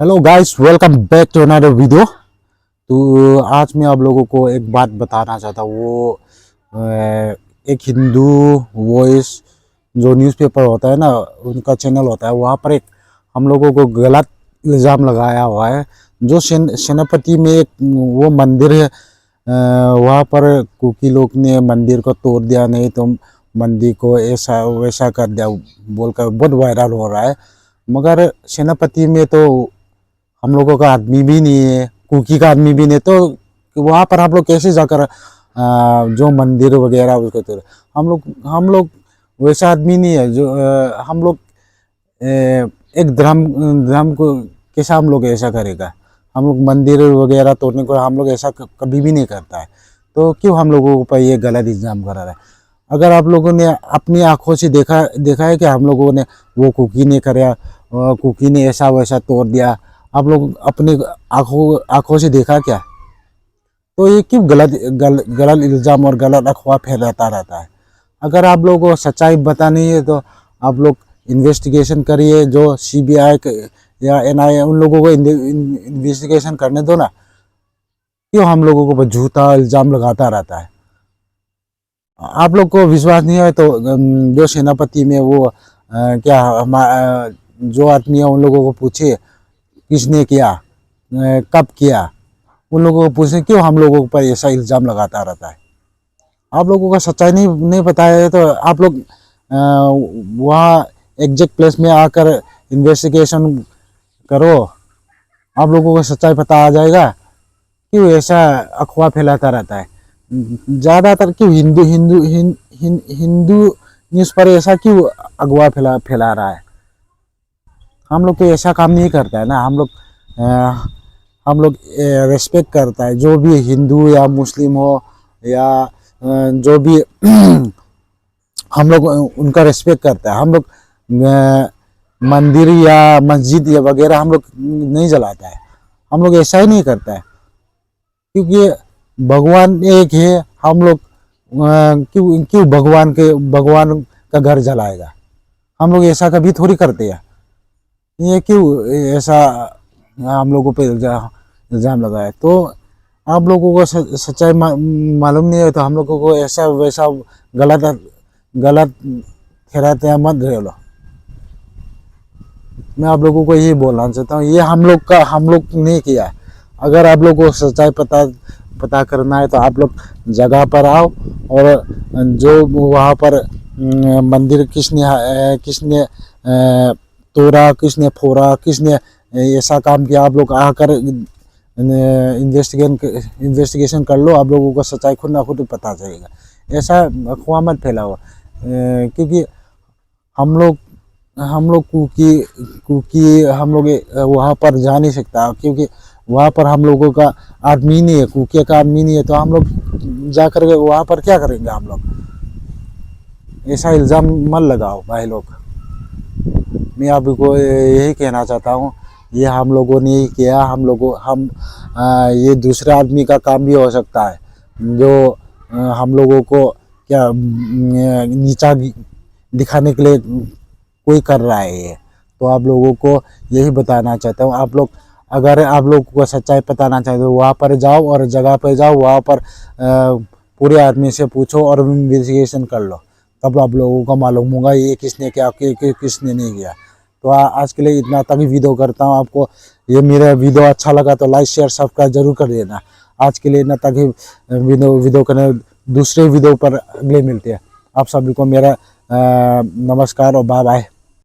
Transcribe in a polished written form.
Hello guys, welcome back to another video. तो आज मैं आप लोगों को एक बात बताना चाहता हूँ। वो एक हिंदू वॉइस जो न्यूज़पेपर होता है ना, उनका चैनल होता है। वहाँ पर एक हम लोगों को गलत इल्ज़ाम लगाया हुआ है। जो सेनापति में एक वो मंदिर है, वहाँ पर कुकी लोग ने मंदिर को तोड़ दिया, नहीं तो मंदिर को ऐसा वैसा कर दिया बोलकर बहुत वायरल हो रहा है। मगर सेनापति में तो हम लोगों का आदमी भी नहीं है, कुकी का आदमी भी नहीं, तो वहाँ पर हम लोग कैसे जाकर जो मंदिर वगैरह उसको तो हम लोग वैसा आदमी नहीं है जो हम लोग एक धर्म धर्म को कैसा हम लोग ऐसा करेगा। हम लोग मंदिर वगैरह तोड़ने को हम लोग ऐसा कभी भी नहीं करता है। तो क्यों हम लोगों को पर ये गलत इल्ज़ाम करा रहा है। अगर आप लोगों ने अपनी आंखों से देखा है कि हम लोगों ने वो कुकी ने कराया, कुकी ने ऐसा वैसा तोड़ दिया, आप लोग अपनी आंखों से देखा क्या? तो ये क्यों गलत इल्ज़ाम और गलत अफवाह फैलाता रहता है। अगर आप लोगों को सच्चाई बतानी है तो आप लोग इन्वेस्टिगेशन करिए। जो सीबीआई या एनआईए उन लोगों को इन्वेस्टिगेशन करने दो ना। क्यों हम लोगों को झूठा इल्ज़ाम लगाता रहता है। आप लोग को विश्वास नहीं है तो जो सेनापति में वो जो आदमी है उन लोगों को पूछिए किसने किया, कब किया। उन लोगों को पूछे क्यों हम लोगों पर ऐसा इल्ज़ाम लगाता रहता है। आप लोगों का सच्चाई नहीं बताया है तो आप लोग वहाँ एग्जैक्ट प्लेस में आकर इन्वेस्टिगेशन करो। आप लोगों को सच्चाई पता आ जाएगा। क्यों ऐसा अफवाह फैलाता रहता है। ज़्यादातर क्यों हिंदू न्यूज़ पर ऐसा क्यों अगवा फैला रहा है। हम लोग तो ऐसा काम नहीं करता है ना। हम लोग रेस्पेक्ट करता है। जो भी हिंदू या मुस्लिम हो या जो भी हम लोग उनका रेस्पेक्ट करता है। हम लोग मंदिर या मस्जिद या वगैरह हम लोग नहीं जलाता है। हम लोग ऐसा ही नहीं करता है क्योंकि भगवान एक है। हम लोग क्यों क्यों भगवान का घर जलाएगा। हम लोग ऐसा कभी थोड़ी करते हैं। ये क्यों ऐसा हम लोगों पे इल्ज़ाम लगाए। तो आप लोगों को सच्चाई मालूम नहीं है तो हम लोगों को ऐसा वैसा गलत ठहराते हैं मत रहे लो। मैं आप लोगों को यही बोलना चाहता हूँ, ये हम लोग नहीं किया है। अगर आप लोगों को सच्चाई पता करना है तो आप लोग जगह पर आओ और जो वहाँ पर मंदिर किसने तोड़ा, किसने फोड़ा, किसने ऐसा काम किया, आप लोग आकर इन्वेस्टिगेशन कर लो। आप लोगों को सच्चाई खुद ना खुद पता चलेगा। ऐसा अफवाह मत फैलाओ क्योंकि हम लोग कुकी हम लोग वहाँ पर जा नहीं सकता क्योंकि वहाँ पर हम लोगों का आदमी नहीं है, कुकी का आदमी नहीं है। तो हम लोग जा कर वहाँ पर क्या करेंगे। हम लोग ऐसा इल्ज़ाम मत लगाओ भाई लोग। मैं आपको यही कहना चाहता हूँ, ये हम लोगों ने ही किया। ये दूसरे आदमी का काम भी हो सकता है जो हम लोगों को क्या नीचा दिखाने के लिए कोई कर रहा है ये। तो आप लोगों को यही बताना चाहता हूँ। अगर आप लोग को सच्चाई बताना चाहते हो वहाँ पर जाओ और जगह पर जाओ, वहाँ पर पूरे आदमी से पूछो और इन्वेस्टिगेशन कर लो। तब आप लोगों को मालूम होगा ये किसने किया किसने नहीं किया। तो आज के लिए इतना तक ही वीडियो करता हूँ। आपको ये मेरा वीडियो अच्छा लगा तो लाइक शेयर सब्सक्राइब जरूर कर देना। आज के लिए इतना तक ही वीडियो करने, दूसरे वीडियो पर अगले मिलते हैं। आप सभी को मेरा नमस्कार और बाय बाय।